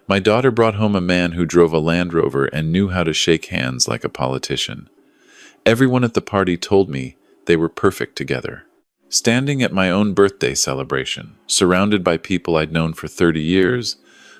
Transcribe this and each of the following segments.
My daughter brought home a man who drove a Land Rover and knew how to shake hands like a politician. Everyone at the party told me they were perfect together. Standing at my own birthday celebration, surrounded by people I'd known for 30 years,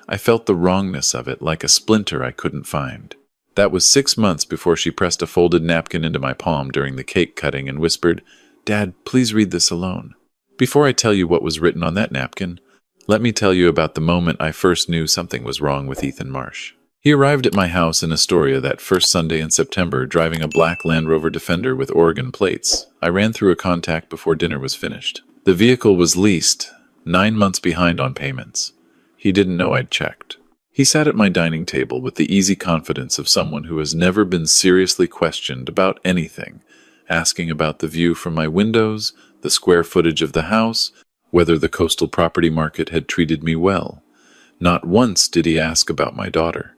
I felt the wrongness of it like a splinter I couldn't find. That was 6 months before she pressed a folded napkin into my palm during the cake cutting and whispered, "Dad, please read this alone." Before I tell you what was written on that napkin, let me tell you about the moment I first knew something was wrong with Ethan Marsh. He arrived at my house in Astoria that first Sunday in September, driving a black Land Rover Defender with Oregon plates. I ran through a contact before dinner was finished. The vehicle was leased, 9 months behind on payments. He didn't know I'd checked. He sat at my dining table with the easy confidence of someone who has never been seriously questioned about anything, asking about the view from my windows, the square footage of the house, whether the coastal property market had treated me well. Not once did he ask about my daughter.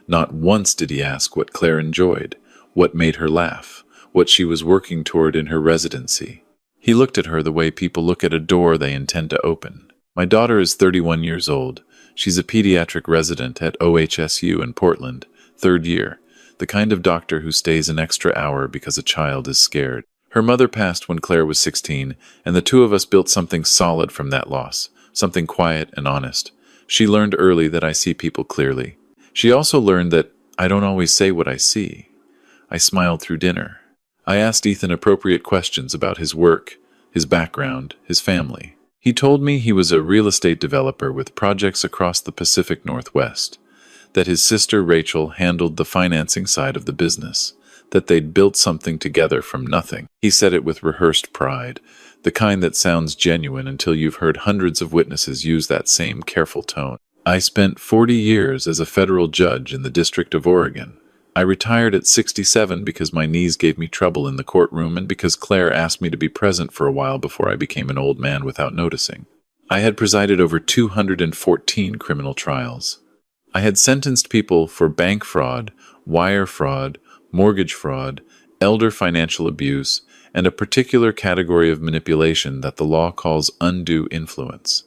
Not once did he ask what Claire enjoyed, what made her laugh, what she was working toward in her residency. He looked at her the way people look at a door they intend to open. My daughter is 31 years old. She's a pediatric resident at OHSU in Portland, 3rd year, the kind of doctor who stays an extra hour because a child is scared. Her mother passed when Claire was 16, and the two of us built something solid from that loss, something quiet and honest. She learned early that I see people clearly. She also learned that I don't always say what I see. I smiled through dinner. I asked Ethan appropriate questions about his work, his background, his family. He told me he was a real estate developer with projects across the Pacific Northwest, that his sister Rachel handled the financing side of the business, that they'd built something together from nothing. He said it with rehearsed pride, the kind that sounds genuine until you've heard hundreds of witnesses use that same careful tone. I spent 40 years as a federal judge in the District of Oregon. I retired at 67 because my knees gave me trouble in the courtroom and because Claire asked me to be present for a while before I became an old man without noticing. I had presided over 214 criminal trials. I had sentenced people for bank fraud, wire fraud, mortgage fraud, elder financial abuse, and a particular category of manipulation that the law calls undue influence.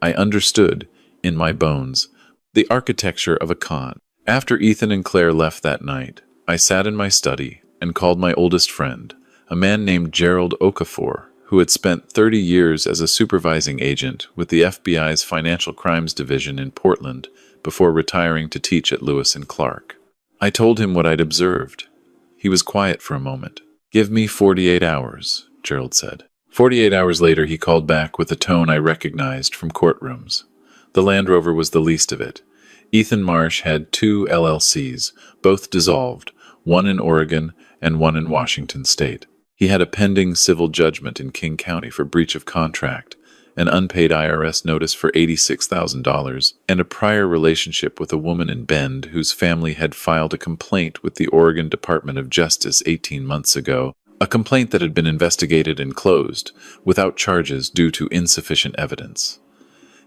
I understood, in my bones, the architecture of a con. After Ethan and Claire left that night, I sat in my study and called my oldest friend, a man named Gerald Okafor, who had spent 30 years as a supervising agent with the FBI's Financial Crimes Division in Portland before retiring to teach at Lewis and Clark. I told him what I'd observed. He was quiet for a moment. "Give me 48 hours, Gerald said. 48 hours later, he called back with a tone I recognized from courtrooms. The Land Rover was the least of it. Ethan Marsh had 2 LLCs, both dissolved, one in Oregon and one in Washington state. He had a pending civil judgment in King County for breach of contract, an unpaid IRS notice for $86,000, and a prior relationship with a woman in Bend whose family had filed a complaint with the Oregon Department of Justice 18 months ago, a complaint that had been investigated and closed, without charges due to insufficient evidence.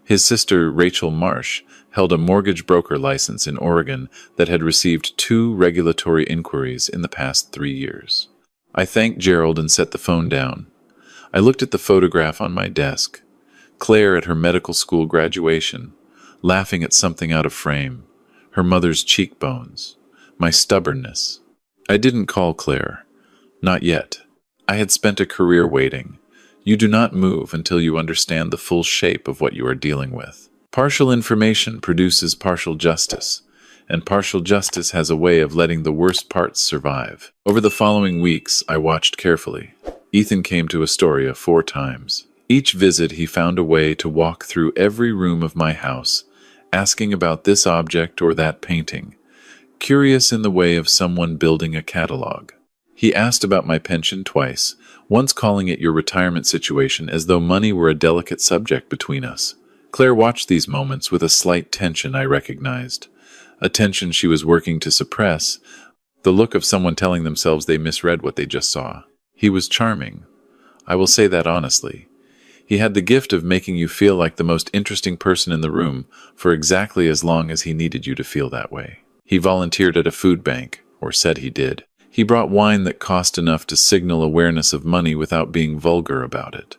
His sister, Rachel Marsh, held a mortgage broker license in Oregon that had received 2 regulatory inquiries in the past 3 years. I thanked Gerald and set the phone down. I looked at the photograph on my desk. Claire at her medical school graduation, laughing at something out of frame, her mother's cheekbones, my stubbornness. I didn't call Claire. Not yet. I had spent a career waiting. You do not move until you understand the full shape of what you are dealing with. Partial information produces partial justice, and partial justice has a way of letting the worst parts survive. Over the following weeks, I watched carefully. Ethan came to Astoria 4 times. Each visit, he found a way to walk through every room of my house, asking about this object or that painting, curious in the way of someone building a catalog. He asked about my pension twice, once calling it your retirement situation as though money were a delicate subject between us. Claire watched these moments with a slight tension I recognized, a tension she was working to suppress, the look of someone telling themselves they misread what they just saw. He was charming. I will say that honestly. He had the gift of making you feel like the most interesting person in the room for exactly as long as he needed you to feel that way. He volunteered at a food bank, or said he did. He brought wine that cost enough to signal awareness of money without being vulgar about it.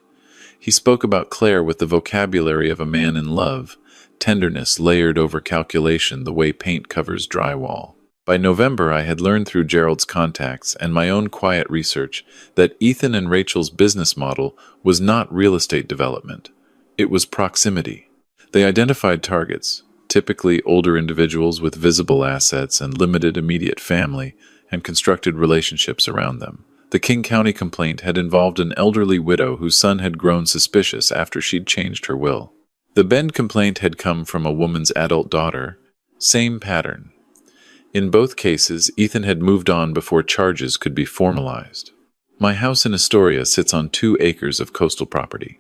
He spoke about Claire with the vocabulary of a man in love, tenderness layered over calculation the way paint covers drywall. By November, I had learned through Gerald's contacts and my own quiet research that Ethan and Rachel's business model was not real estate development. It was proximity. They identified targets, typically older individuals with visible assets and limited immediate family, and constructed relationships around them. The King County complaint had involved an elderly widow whose son had grown suspicious after she'd changed her will. The Bend complaint had come from a woman's adult daughter. Same pattern. In both cases, Ethan had moved on before charges could be formalized. My house in Astoria sits on 2 acres of coastal property.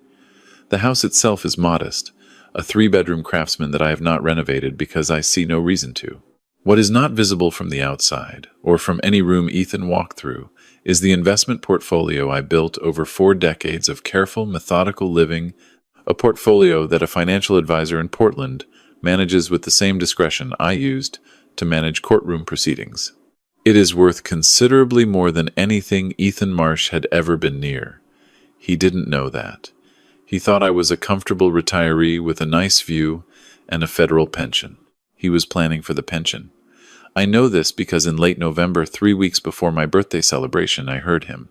The house itself is modest, a 3-bedroom craftsman that I have not renovated because I see no reason to. What is not visible from the outside, or from any room Ethan walked through, is the investment portfolio I built over 4 decades of careful, methodical living, a portfolio that a financial advisor in Portland manages with the same discretion I used to manage courtroom proceedings. It is worth considerably more than anything Ethan Marsh had ever been near. He didn't know that. He thought I was a comfortable retiree with a nice view and a federal pension. He was planning for the pension. I know this because in late November, 3 weeks before my birthday celebration, I heard him.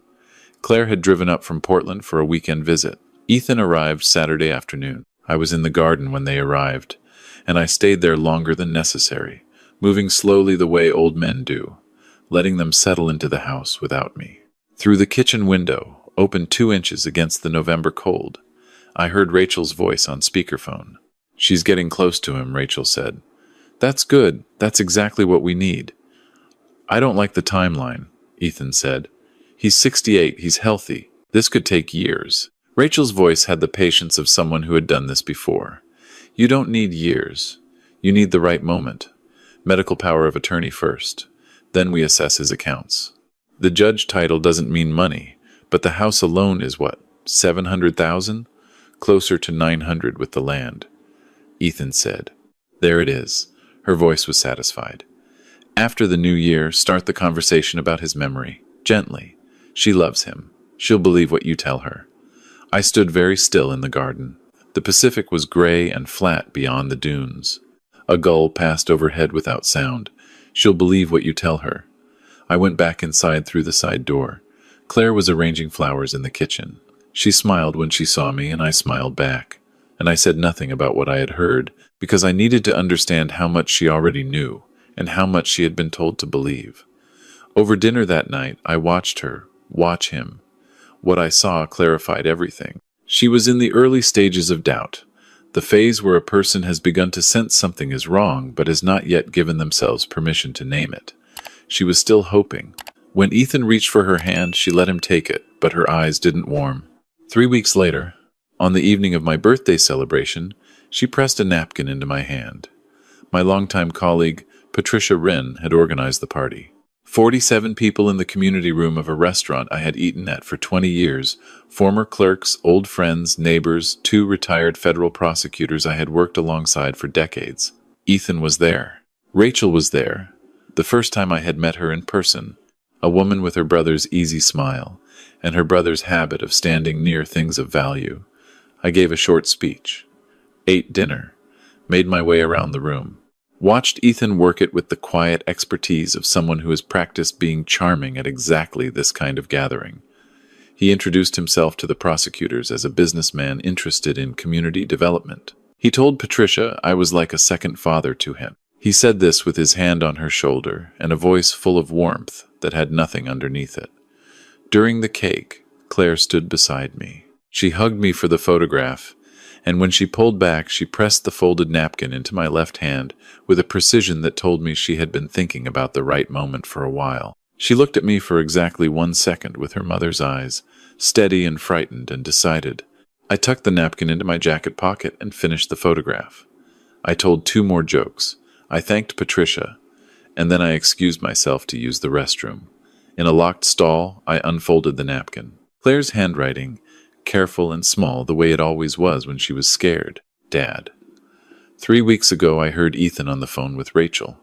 Claire had driven up from Portland for a weekend visit. Ethan arrived Saturday afternoon. I was in the garden when they arrived, and I stayed there longer than necessary, moving slowly the way old men do, letting them settle into the house without me. Through the kitchen window, open 2 inches against the November cold, I heard Rachel's voice on speakerphone. "She's getting close to him," Rachel said. "That's good. That's exactly what we need." "I don't like the timeline," Ethan said. "He's 68. He's healthy. This could take years." Rachel's voice had the patience of someone who had done this before. "You don't need years. You need the right moment. Medical power of attorney first. Then we assess his accounts. The judge title doesn't mean money, but the house alone is what, 700,000? Closer to 900 with the land." Ethan said, "There it is." Her voice was satisfied. "After the new year, start the conversation about his memory. Gently. She loves him. She'll believe what you tell her." I stood very still in the garden. The Pacific was gray and flat beyond the dunes. A gull passed overhead without sound. "She'll believe what you tell her." I went back inside through the side door. Claire was arranging flowers in the kitchen. She smiled when she saw me, and I smiled back. And I said nothing about what I had heard, because I needed to understand how much she already knew, and how much she had been told to believe. Over dinner that night, I watched her, watch him. What I saw clarified everything. She was in the early stages of doubt, the phase where a person has begun to sense something is wrong but has not yet given themselves permission to name it. She was still hoping. When Ethan reached for her hand, she let him take it, but her eyes didn't warm. 3 weeks later, on the evening of my birthday celebration, she pressed a napkin into my hand. My longtime colleague, Patricia Wren, had organized the party. 47 people in the community room of a restaurant I had eaten at for 20 years, former clerks, old friends, neighbors, 2 retired federal prosecutors I had worked alongside for decades. Ethan was there. Rachel was there. The first time I had met her in person, a woman with her brother's easy smile, and her brother's habit of standing near things of value. I gave a short speech, ate dinner, made my way around the room. Watched Ethan work it with the quiet expertise of someone who has practiced being charming at exactly this kind of gathering. He introduced himself to the prosecutors as a businessman interested in community development. He told Patricia I was like a second father to him. He said this with his hand on her shoulder and a voice full of warmth that had nothing underneath it. During the cake, Claire stood beside me. She hugged me for the photograph, and when she pulled back, she pressed the folded napkin into my left hand with a precision that told me she had been thinking about the right moment for a while. She looked at me for exactly 1 second with her mother's eyes, steady and frightened, and decided. I tucked the napkin into my jacket pocket and finished the photograph. I told 2 more jokes. I thanked Patricia, and then I excused myself to use the restroom. In a locked stall, I unfolded the napkin. Claire's handwriting, careful and small the way it always was when she was scared. Dad. 3 weeks ago, I heard Ethan on the phone with Rachel.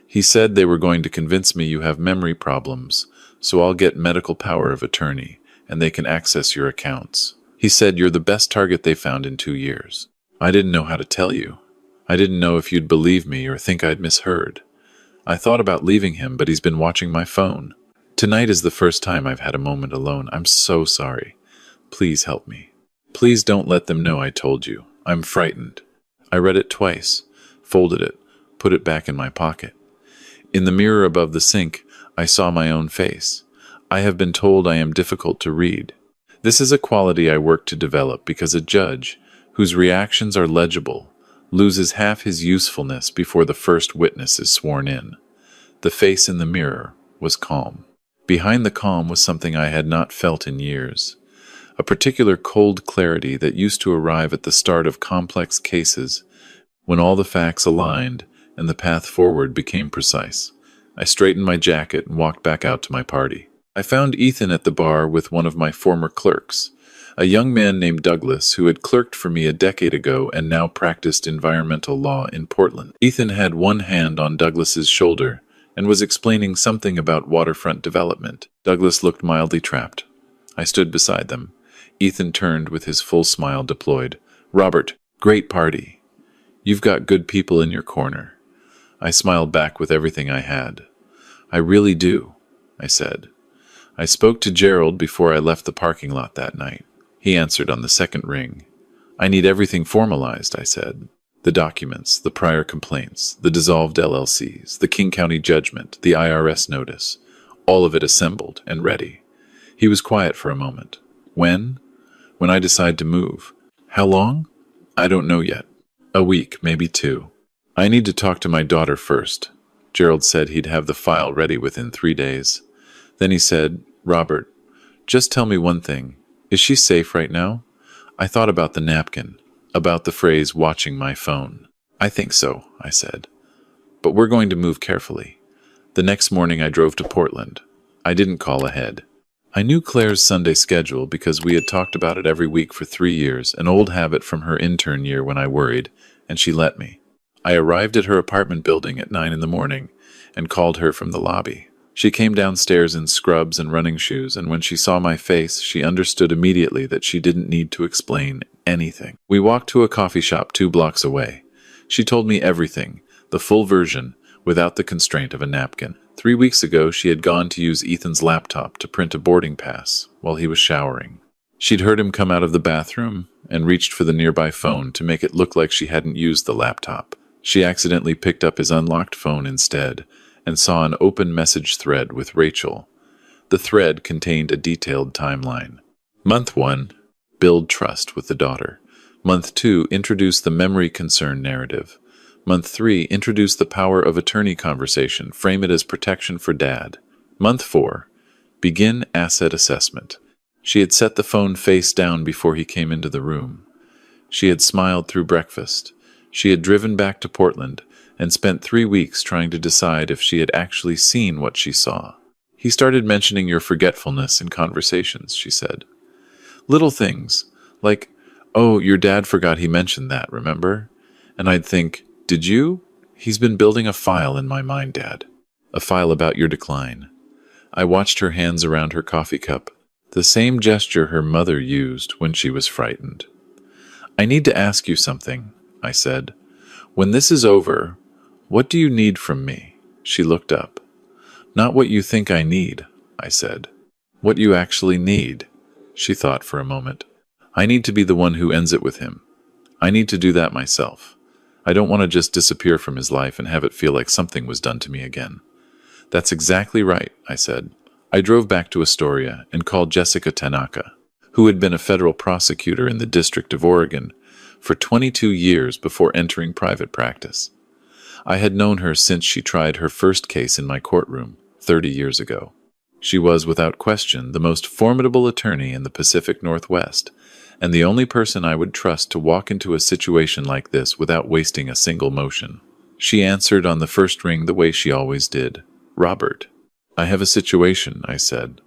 He said they were going to convince me you have memory problems, so I'll get medical power of attorney, and they can access your accounts. He said you're the best target they found in 2 years. I didn't know how to tell you. I didn't know if you'd believe me or think I'd misheard. I thought about leaving him, but he's been watching my phone. Tonight is the first time I've had a moment alone. I'm so sorry. Please help me. Please don't let them know I told you. I'm frightened. I read it twice, folded it, put it back in my pocket. In the mirror above the sink, I saw my own face. I have been told I am difficult to read. This is a quality I work to develop because a judge, whose reactions are legible, loses half his usefulness before the first witness is sworn in. The face in the mirror was calm. Behind the calm was something I had not felt in years. A particular cold clarity that used to arrive at the start of complex cases when all the facts aligned and the path forward became precise. I straightened my jacket and walked back out to my party. I found Ethan at the bar with one of my former clerks, a young man named Douglas who had clerked for me a decade ago and now practiced environmental law in Portland. Ethan had one hand on Douglas's shoulder and was explaining something about waterfront development. Douglas looked mildly trapped. I stood beside them. Ethan turned with his full smile deployed. "Robert, great party. You've got good people in your corner." I smiled back with everything I had. "I really do," I said. "I spoke to Gerald before I left the parking lot that night." He answered on the second ring. "I need everything formalized," I said. "The documents, the prior complaints, the dissolved LLCs, the King County judgment, the IRS notice, all of it assembled and ready." He was quiet for a moment. "When?" "When I decide to move." "How long?" "I don't know yet. A week, maybe 2. I need to talk to my daughter first." Gerald said he'd have the file ready within 3 days. Then he said, "Robert, just tell me one thing. Is she safe right now?" I thought about the napkin, about the phrase watching my phone. "I think so," I said. "But we're going to move carefully." The next morning I drove to Portland. I didn't call ahead. I knew Claire's Sunday schedule because we had talked about it every week for 3 years, an old habit from her intern year when I worried, and she let me. I arrived at her apartment building at 9 in the morning and called her from the lobby. She came downstairs in scrubs and running shoes, and when she saw my face, she understood immediately that she didn't need to explain anything. We walked to a coffee shop 2 blocks away. She told me everything, the full version, without the constraint of a napkin. 3 weeks ago, she had gone to use Ethan's laptop to print a boarding pass while he was showering. She'd heard him come out of the bathroom and reached for the nearby phone to make it look like she hadn't used the laptop. She accidentally picked up his unlocked phone instead and saw an open message thread with Rachel. The thread contained a detailed timeline. Month 1, build trust with the daughter. Month 2, introduce the memory concern narrative. Month 3, introduce the power of attorney conversation, frame it as protection for dad. Month 4, begin asset assessment. She had set the phone face down before he came into the room. She had smiled through breakfast. She had driven back to Portland and spent 3 weeks trying to decide if she had actually seen what she saw. "He started mentioning your forgetfulness in conversations," she said. "Little things, like, 'Oh, your dad forgot he mentioned that, remember?' And I'd think, 'Did you?' He's been building a file in my mind, Dad. A file about your decline." I watched her hands around her coffee cup, the same gesture her mother used when she was frightened. "I need to ask you something," I said. "When this is over, what do you need from me?" She looked up. "Not what you think I need," I said. "What you actually need." She thought for a moment. "I need to be the one who ends it with him. I need to do that myself. I don't want to just disappear from his life and have it feel like something was done to me again." "That's exactly right," I said. I drove back to Astoria and called Jessica Tanaka, who had been a federal prosecutor in the District of Oregon for 22 years before entering private practice. I had known her since she tried her first case in my courtroom 30 years ago. She was, without question, the most formidable attorney in the Pacific Northwest, and the only person I would trust to walk into a situation like this without wasting a single motion. She answered on the first ring the way she always did. "Robert, I have a situation," I said.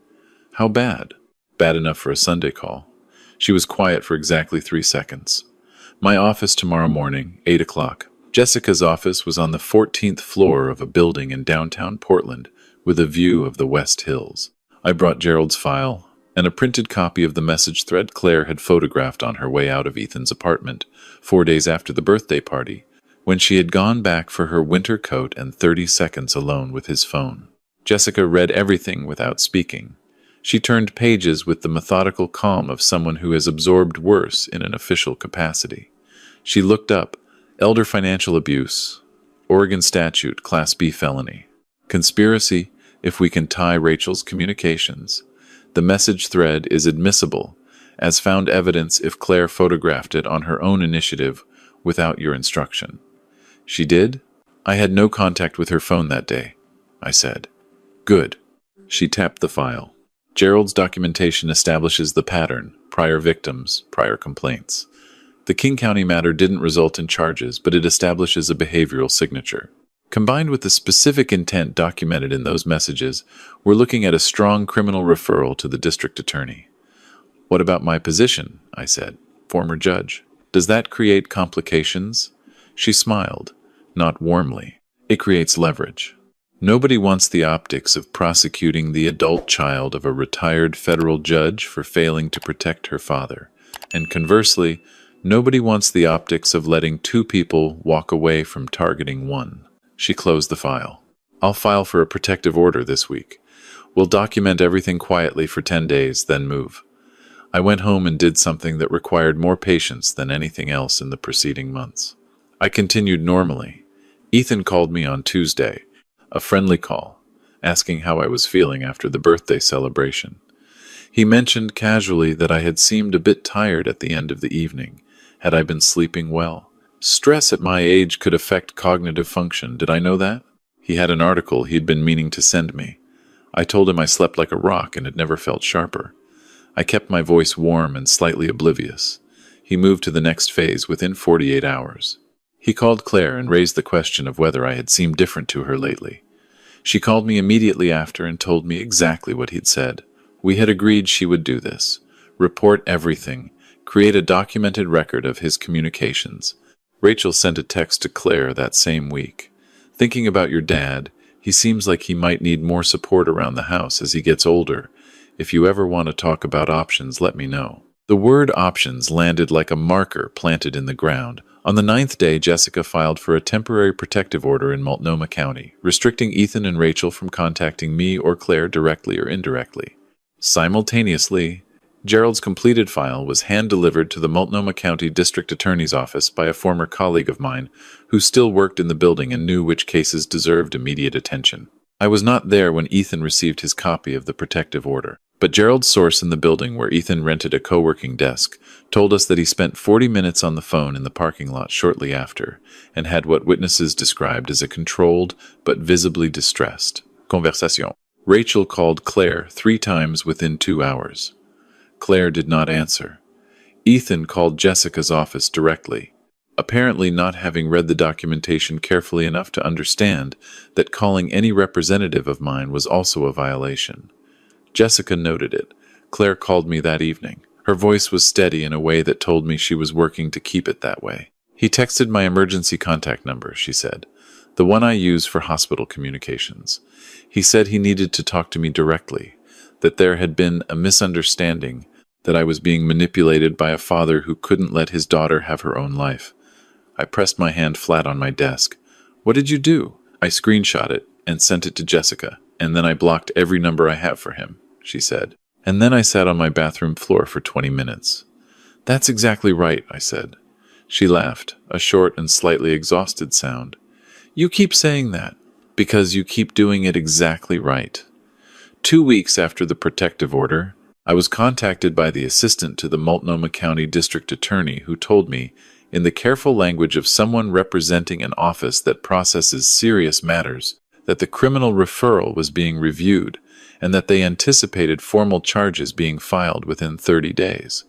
"How bad?" "Bad enough for a Sunday call." She was quiet for exactly 3 seconds. "My office tomorrow morning, 8 o'clock. Jessica's office was on the 14th floor of a building in downtown Portland with a view of the West Hills. I brought Gerald's file and a printed copy of the message thread Claire had photographed on her way out of Ethan's apartment 4 days after the birthday party, when she had gone back for her winter coat and 30 seconds alone with his phone. Jessica read everything without speaking. She turned pages with the methodical calm of someone who has absorbed worse in an official capacity. She looked up, elder financial abuse, Oregon statute, Class B felony. Conspiracy, if we can tie Rachel's communications. The message thread is admissible, as found evidence if Claire photographed it on her own initiative without your instruction. She did? I had no contact with her phone that day, I said. Good. She tapped the file. Gerald's documentation establishes the pattern, prior victims, prior complaints. The King County matter didn't result in charges, but it establishes a behavioral signature. Combined with the specific intent documented in those messages, we're looking at a strong criminal referral to the district attorney. What about my position? I said. Former judge. Does that create complications? She smiled, not warmly. It creates leverage. Nobody wants the optics of prosecuting the adult child of a retired federal judge for failing to protect her father. And conversely, nobody wants the optics of letting two people walk away from targeting one. She closed the file. I'll file for a protective order this week. We'll document everything quietly for 10 days, then move. I went home and did something that required more patience than anything else in the preceding months. I continued normally. Ethan called me on Tuesday, a friendly call, asking how I was feeling after the birthday celebration. He mentioned casually that I had seemed a bit tired at the end of the evening. Had I been sleeping well? Stress at my age could affect cognitive function. Did I know that? He had an article he'd been meaning to send me. I told him I slept like a rock and had never felt sharper. I kept my voice warm and slightly oblivious. He moved to the next phase within 48 hours. He called Claire and raised the question of whether I had seemed different to her lately. She called me immediately after and told me exactly what he'd said. We had agreed she would do this. Report everything. Create a documented record of his communications. Rachel sent a text to Claire that same week. Thinking about your dad, he seems like he might need more support around the house as he gets older. If you ever want to talk about options, let me know. The word options landed like a marker planted in the ground. On the 9th day, Jessica filed for a temporary protective order in Multnomah County, restricting Ethan and Rachel from contacting me or Claire directly or indirectly. Simultaneously, Gerald's completed file was hand-delivered to the Multnomah County District Attorney's Office by a former colleague of mine who still worked in the building and knew which cases deserved immediate attention. I was not there when Ethan received his copy of the protective order, but Gerald's source in the building where Ethan rented a co-working desk told us that he spent 40 minutes on the phone in the parking lot shortly after and had what witnesses described as a controlled but visibly distressed conversation. Rachel called Claire 3 times within 2 hours. Claire did not answer. Ethan called Jessica's office directly, apparently not having read the documentation carefully enough to understand that calling any representative of mine was also a violation. Jessica noted it. Claire called me that evening. Her voice was steady in a way that told me she was working to keep it that way. He texted my emergency contact number, she said, the one I use for hospital communications. He said he needed to talk to me directly, that there had been a misunderstanding, that I was being manipulated by a father who couldn't let his daughter have her own life. I pressed my hand flat on my desk. What did you do? I screenshot it and sent it to Jessica, and then I blocked every number I have for him, she said. And then I sat on my bathroom floor for 20 minutes. That's exactly right, I said. She laughed, a short and slightly exhausted sound. You keep saying that, because you keep doing it exactly right. 2 weeks after the protective order, I was contacted by the assistant to the Multnomah County District Attorney who told me, in the careful language of someone representing an office that processes serious matters, that the criminal referral was being reviewed and that they anticipated formal charges being filed within 30 days.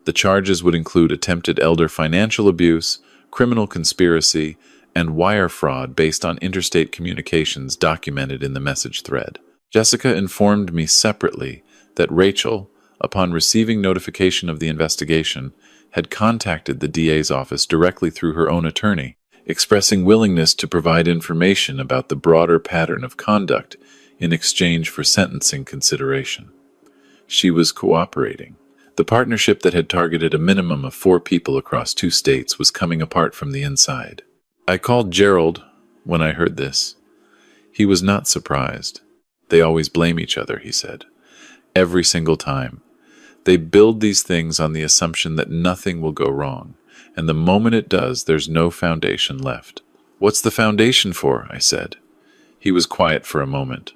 The charges would include attempted elder financial abuse, criminal conspiracy, and wire fraud based on interstate communications documented in the message thread. Jessica informed me separately that Rachel, upon receiving notification of the investigation, had contacted the DA's office directly through her own attorney, expressing willingness to provide information about the broader pattern of conduct in exchange for sentencing consideration. She was cooperating. The partnership that had targeted a minimum of 4 people across 2 states was coming apart from the inside. I called Gerald when I heard this. He was not surprised. They always blame each other, he said. Every single time. They build these things on the assumption that nothing will go wrong, and the moment it does, there's no foundation left. What's the foundation for? I said. He was quiet for a moment.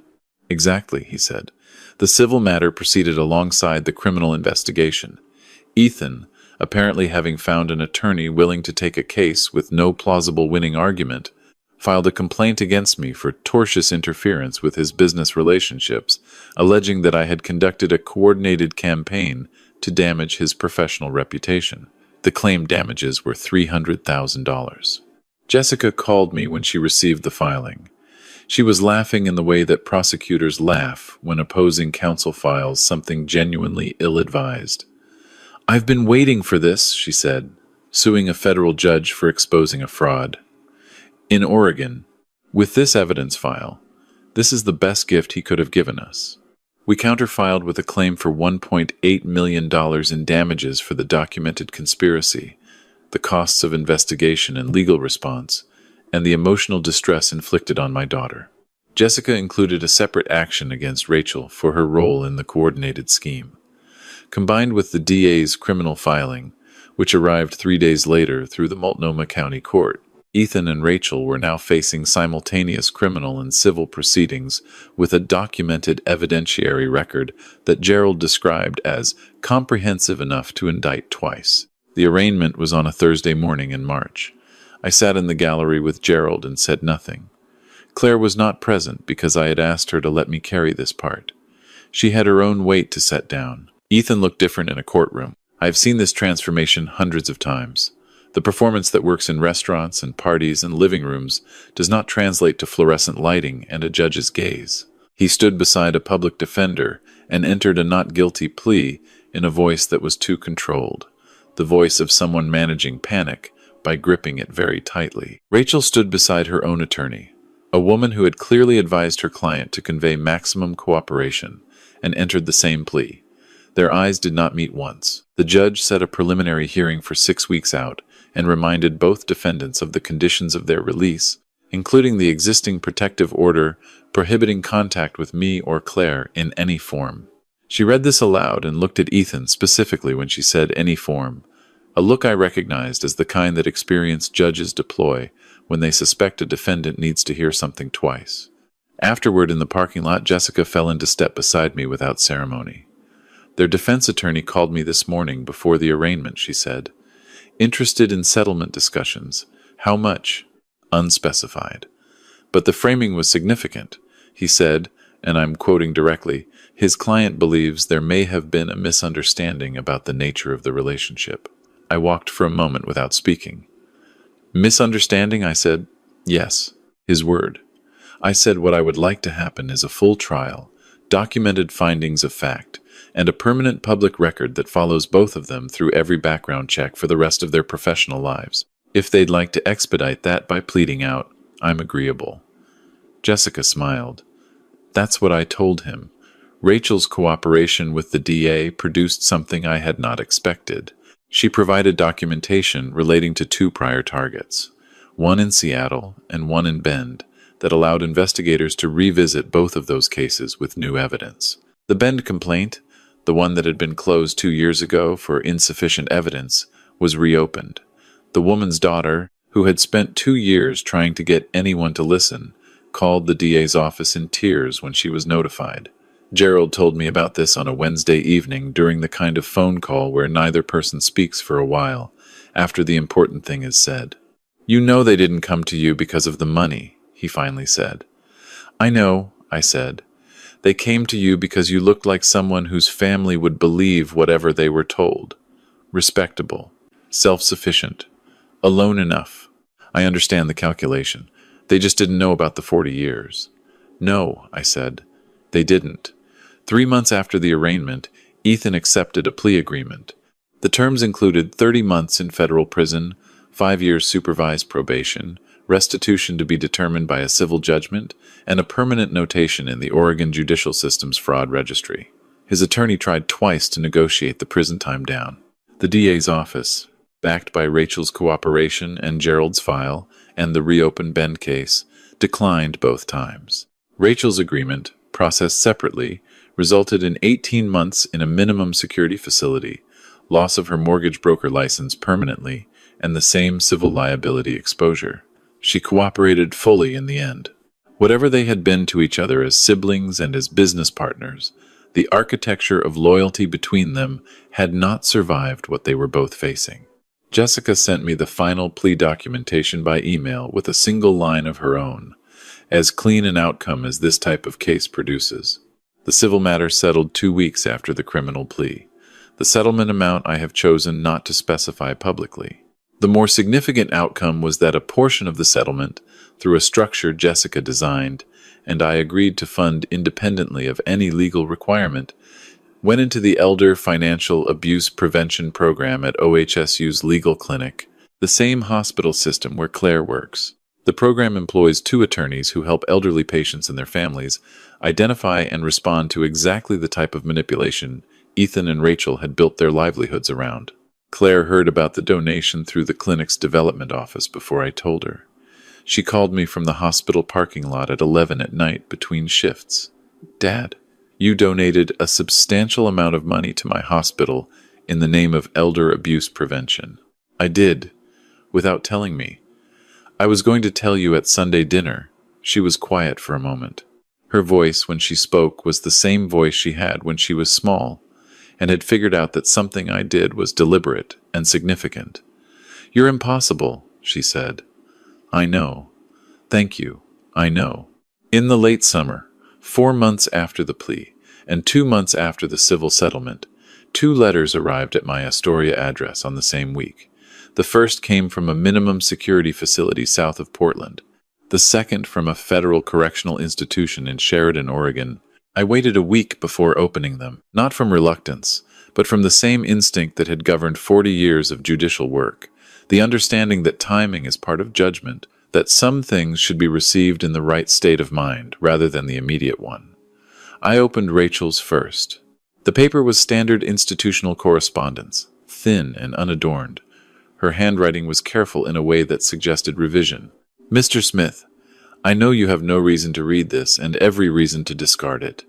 Exactly, he said. The civil matter proceeded alongside the criminal investigation. Ethan, apparently having found an attorney willing to take a case with no plausible winning argument, filed a complaint against me for tortious interference with his business relationships, alleging that I had conducted a coordinated campaign to damage his professional reputation. The claimed damages were $300,000. Jessica called me when she received the filing. She was laughing in the way that prosecutors laugh when opposing counsel files something genuinely ill-advised. "I've been waiting for this," she said, suing a federal judge for exposing a fraud. In Oregon, with this evidence file, this is the best gift he could have given us. We counterfiled with a claim for $1.8 million in damages for the documented conspiracy, the costs of investigation and legal response, and the emotional distress inflicted on my daughter. Jessica included a separate action against Rachel for her role in the coordinated scheme. Combined with the DA's criminal filing, which arrived 3 days later through the Multnomah County Court, Ethan and Rachel were now facing simultaneous criminal and civil proceedings with a documented evidentiary record that Gerald described as comprehensive enough to indict twice. The arraignment was on a Thursday morning in March. I sat in the gallery with Gerald and said nothing. Claire was not present because I had asked her to let me carry this part. She had her own weight to set down. Ethan looked different in a courtroom. I have seen this transformation hundreds of times. The performance that works in restaurants and parties and living rooms does not translate to fluorescent lighting and a judge's gaze. He stood beside a public defender and entered a not guilty plea in a voice that was too controlled, the voice of someone managing panic by gripping it very tightly. Rachel stood beside her own attorney, a woman who had clearly advised her client to convey maximum cooperation, and entered the same plea. Their eyes did not meet once. The judge set a preliminary hearing for 6 weeks out and reminded both defendants of the conditions of their release, including the existing protective order prohibiting contact with me or Claire in any form. She read this aloud and looked at Ethan specifically when she said any form, a look I recognized as the kind that experienced judges deploy when they suspect a defendant needs to hear something twice. Afterward, in the parking lot, Jessica fell into step beside me without ceremony. "Their defense attorney called me this morning before the arraignment," she said. "Interested in settlement discussions. How much?" Unspecified. But the framing was significant. He said, and I'm quoting directly, his client believes there may have been a misunderstanding about the nature of the relationship. I walked for a moment without speaking. "Misunderstanding?" I said. "Yes." His word. I said what I would like to happen is a full trial, documented findings of fact, and a permanent public record that follows both of them through every background check for the rest of their professional lives. If they'd like to expedite that by pleading out, I'm agreeable. Jessica smiled. That's what I told him. Rachel's cooperation with the DA produced something I had not expected. She provided documentation relating to 2 prior targets, one in Seattle and one in Bend, that allowed investigators to revisit both of those cases with new evidence. The Bend complaint, the one that had been closed 2 years ago for insufficient evidence, was reopened. The woman's daughter, who had spent 2 years trying to get anyone to listen, called the DA's office in tears when she was notified. Gerald told me about this on a Wednesday evening during the kind of phone call where neither person speaks for a while, after the important thing is said. "You know they didn't come to you because of the money," he finally said. "I know," I said. "They came to you because you looked like someone whose family would believe whatever they were told. Respectable, self-sufficient, alone enough. I understand the calculation. They just didn't know about the 40 years. "No," I said. "They didn't." 3 months after the arraignment, Ethan accepted a plea agreement. The terms included 30 months in federal prison, 5 years supervised probation, restitution to be determined by a civil judgment, and a permanent notation in the Oregon judicial system's fraud registry. His attorney tried twice to negotiate the prison time down. The DA's office, backed by Rachel's cooperation and Gerald's file, and the reopened Ben case, declined both times. Rachel's agreement, processed separately, resulted in 18 months in a minimum security facility, loss of her mortgage broker license permanently, and the same civil liability exposure. She cooperated fully in the end. Whatever they had been to each other as siblings and as business partners, the architecture of loyalty between them had not survived what they were both facing. Jessica sent me the final plea documentation by email with a single line of her own, as clean an outcome as this type of case produces. The civil matter settled 2 weeks after the criminal plea. The settlement amount I have chosen not to specify publicly. The more significant outcome was that a portion of the settlement, through a structure Jessica designed, and I agreed to fund independently of any legal requirement, went into the Elder Financial Abuse Prevention Program at OHSU's legal clinic, the same hospital system where Claire works. The program employs 2 attorneys who help elderly patients and their families identify and respond to exactly the type of manipulation Ethan and Rachel had built their livelihoods around. Claire heard about the donation through the clinic's development office before I told her. She called me from the hospital parking lot at 11 at night between shifts. "Dad, you donated a substantial amount of money to my hospital in the name of elder abuse prevention." "I did, without telling me. I was going to tell you at Sunday dinner." She was quiet for a moment. Her voice, when she spoke, was the same voice she had when she was small, and had figured out that something I did was deliberate and significant. "You're impossible," she said. "I know. Thank you. I know." In the late summer, 4 months after the plea, and 2 months after the civil settlement, 2 letters arrived at my Astoria address on the same week. The first came from a minimum security facility south of Portland. The second from a federal correctional institution in Sheridan, Oregon. I waited a week before opening them, not from reluctance, but from the same instinct that had governed 40 years of judicial work, the understanding that timing is part of judgment, that some things should be received in the right state of mind rather than the immediate one. I opened Rachel's first. The paper was standard institutional correspondence, thin and unadorned. Her handwriting was careful in a way that suggested revision. "Mr. Smith, I know you have no reason to read this and every reason to discard it.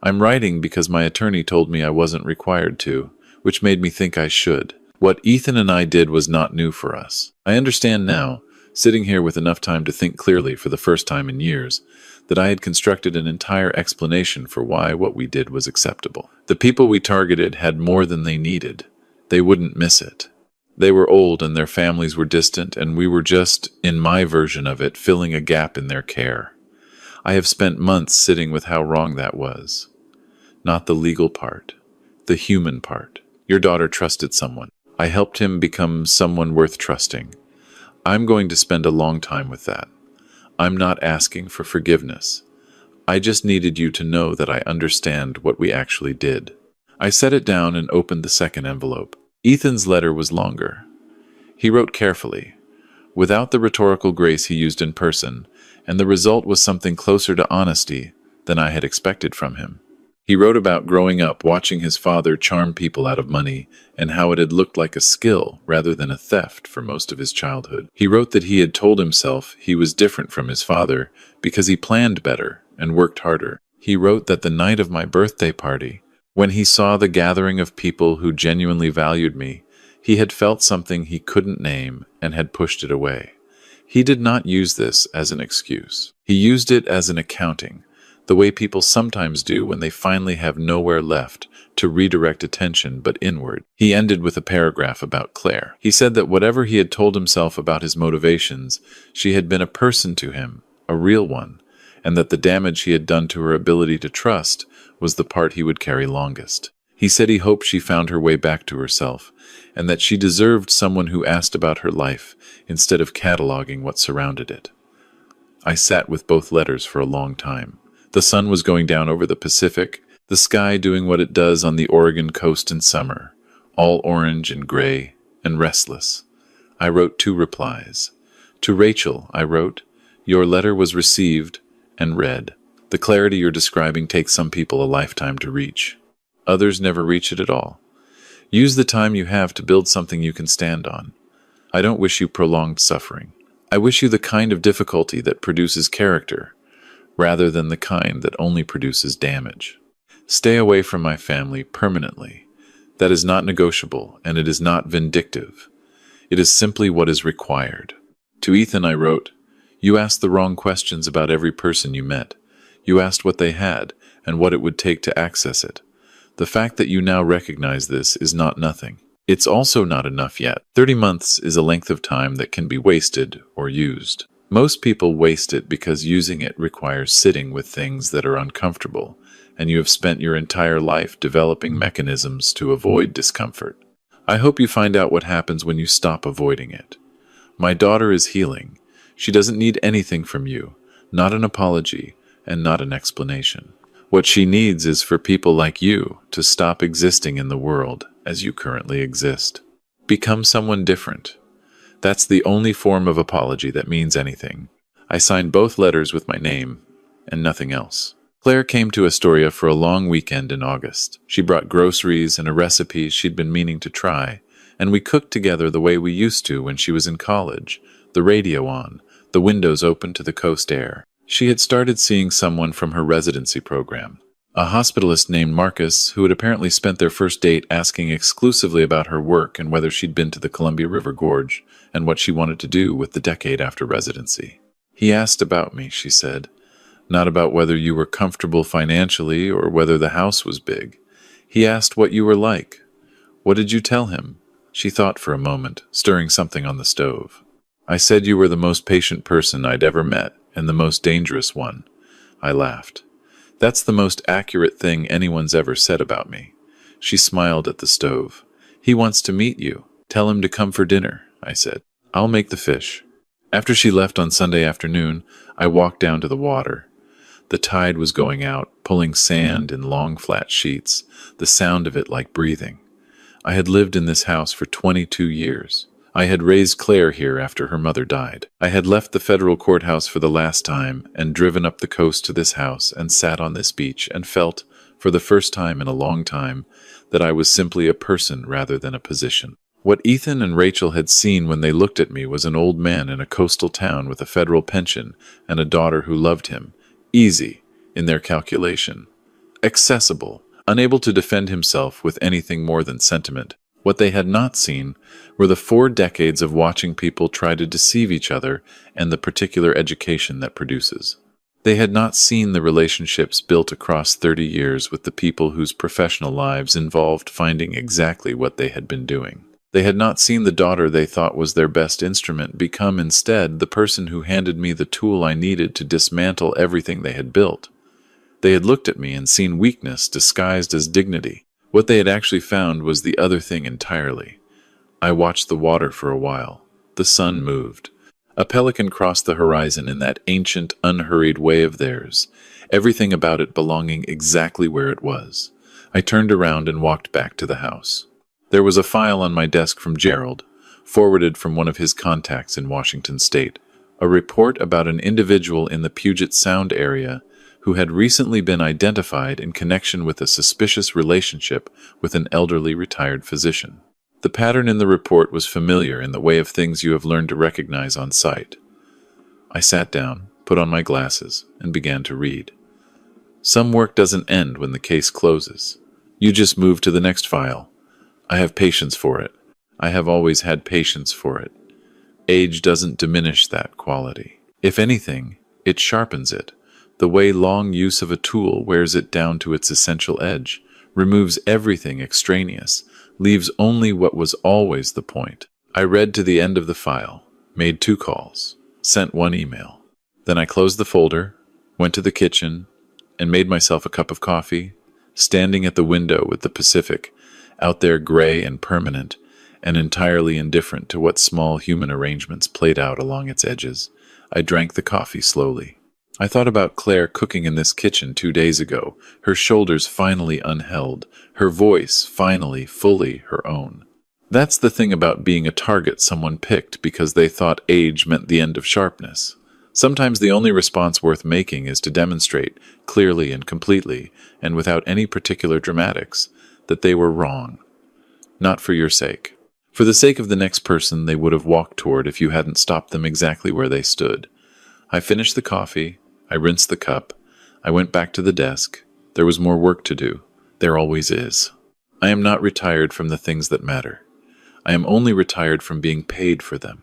I'm writing because my attorney told me I wasn't required to, which made me think I should. What Ethan and I did was not new for us. I understand now, sitting here with enough time to think clearly for the first time in years, that I had constructed an entire explanation for why what we did was acceptable. The people we targeted had more than they needed. They wouldn't miss it. They were old and their families were distant, and we were just, in my version of it, filling a gap in their care. I have spent months sitting with how wrong that was. Not the legal part, the human part. Your daughter trusted someone. I helped him become someone worth trusting. I'm going to spend a long time with that. I'm not asking for forgiveness. I just needed you to know that I understand what we actually did." I set it down and opened the second envelope. Ethan's letter was longer. He wrote carefully, without the rhetorical grace he used in person, and the result was something closer to honesty than I had expected from him. He wrote about growing up watching his father charm people out of money and how it had looked like a skill rather than a theft for most of his childhood. He wrote that he had told himself he was different from his father because he planned better and worked harder. He wrote that the night of my birthday party, when he saw the gathering of people who genuinely valued me, he had felt something he couldn't name and had pushed it away. He did not use this as an excuse. He used it as an accounting, the way people sometimes do when they finally have nowhere left to redirect attention but inward. He ended with a paragraph about Claire. He said that whatever he had told himself about his motivations, she had been a person to him, a real one, and that the damage he had done to her ability to trust was the part he would carry longest. He said he hoped she found her way back to herself, and that she deserved someone who asked about her life instead of cataloging what surrounded it. I sat with both letters for a long time. The sun was going down over the Pacific, the sky doing what it does on the Oregon coast in summer, all orange and gray and restless. I wrote 2 replies. To Rachel, I wrote, "Your letter was received and read. The clarity you're describing takes some people a lifetime to reach. Others never reach it at all. Use the time you have to build something you can stand on. I don't wish you prolonged suffering. I wish you the kind of difficulty that produces character, rather than the kind that only produces damage. Stay away from my family permanently. That is not negotiable, and it is not vindictive. It is simply what is required. To Ethan I wrote, "You asked the wrong questions about every person you met. You asked what they had, and what it would take to access it. The fact that you now recognize this is not nothing. It's also not enough yet. 30 months is a length of time that can be wasted or used. Most people waste it because using it requires sitting with things that are uncomfortable, and you have spent your entire life developing mechanisms to avoid discomfort. I hope you find out what happens when you stop avoiding it. My daughter is healing. She doesn't need anything from you, not an apology, and not an explanation. What she needs is for people like you to stop existing in the world as you currently exist. Become someone different. That's the only form of apology that means anything." I signed both letters with my name and nothing else. Claire came to Astoria for a long weekend in August. She brought groceries and a recipe she'd been meaning to try, and we cooked together the way we used to when she was in college, the radio on, the windows open to the coast air. She had started seeing someone from her residency program, a hospitalist named Marcus, who had apparently spent their first date asking exclusively about her work and whether she'd been to the Columbia River Gorge and what she wanted to do with the decade after residency. "He asked about me," she said. "Not about whether you were comfortable financially or whether the house was big. He asked what you were like. What did you tell him?" She thought for a moment, stirring something on the stove. "I said you were the most patient person I'd ever met, and the most dangerous one." I laughed. "That's the most accurate thing anyone's ever said about me." She smiled at the stove. "He wants to meet you. Tell him to come for dinner," I said. "I'll make the fish." After she left on Sunday afternoon, I walked down to the water. The tide was going out, pulling sand in long flat sheets, the sound of it like breathing. I had lived in this house for 22 years. I had raised Claire here after her mother died. I had left the federal courthouse for the last time and driven up the coast to this house and sat on this beach and felt, for the first time in a long time, that I was simply a person rather than a position. What Ethan and Rachel had seen when they looked at me was an old man in a coastal town with a federal pension and a daughter who loved him. Easy in their calculation. Accessible, unable to defend himself with anything more than sentiment. What they had not seen were the 4 decades of watching people try to deceive each other and the particular education that produces. They had not seen the relationships built across 30 years with the people whose professional lives involved finding exactly what they had been doing. They had not seen the daughter they thought was their best instrument become instead the person who handed me the tool I needed to dismantle everything they had built. They had looked at me and seen weakness disguised as dignity. What they had actually found was the other thing entirely. I watched the water for a while. The sun moved. A pelican crossed the horizon in that ancient, unhurried way of theirs, everything about it belonging exactly where it was. I turned around and walked back to the house. There was a file on my desk from Gerald, forwarded from one of his contacts in Washington State, a report about an individual in the Puget Sound area who had recently been identified in connection with a suspicious relationship with an elderly retired physician. The pattern in the report was familiar in the way of things you have learned to recognize on sight. I sat down, put on my glasses, and began to read. Some work doesn't end when the case closes. You just move to the next file. I have patience for it. I have always had patience for it. Age doesn't diminish that quality. If anything, it sharpens it. The way long use of a tool wears it down to its essential edge, removes everything extraneous, leaves only what was always the point. I read to the end of the file, made 2 calls, sent 1 email. Then I closed the folder, went to the kitchen, and made myself a cup of coffee, standing at the window with the Pacific, out there gray and permanent, and entirely indifferent to what small human arrangements played out along its edges. I drank the coffee slowly. I thought about Claire cooking in this kitchen 2 days ago, her shoulders finally unheld, her voice finally fully her own. That's the thing about being a target someone picked because they thought age meant the end of sharpness. Sometimes the only response worth making is to demonstrate, clearly and completely, and without any particular dramatics, that they were wrong. Not for your sake. For the sake of the next person they would have walked toward if you hadn't stopped them exactly where they stood. I finished the coffee. I rinsed the cup. I went back to the desk. There was more work to do. There always is. I am not retired from the things that matter. I am only retired from being paid for them.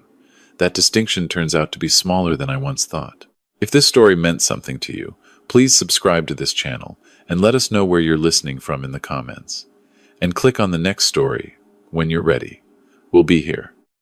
That distinction turns out to be smaller than I once thought. If this story meant something to you, please subscribe to this channel and let us know where you're listening from in the comments. And click on the next story when you're ready. We'll be here.